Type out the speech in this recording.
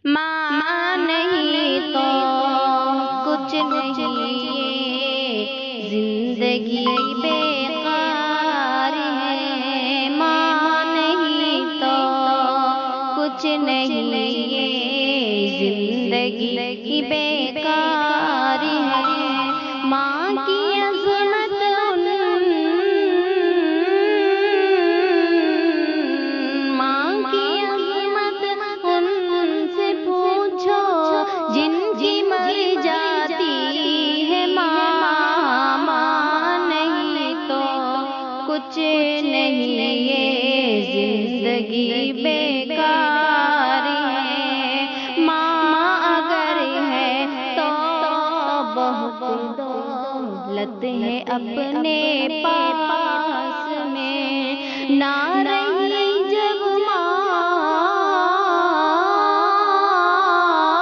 ماں نہیں تو کچھ نہیں، یہ زندگی بیکار ہے۔ ماں نہیں تو کچھ نہیں، یہ زندگی بیکار ہے۔ ماں کی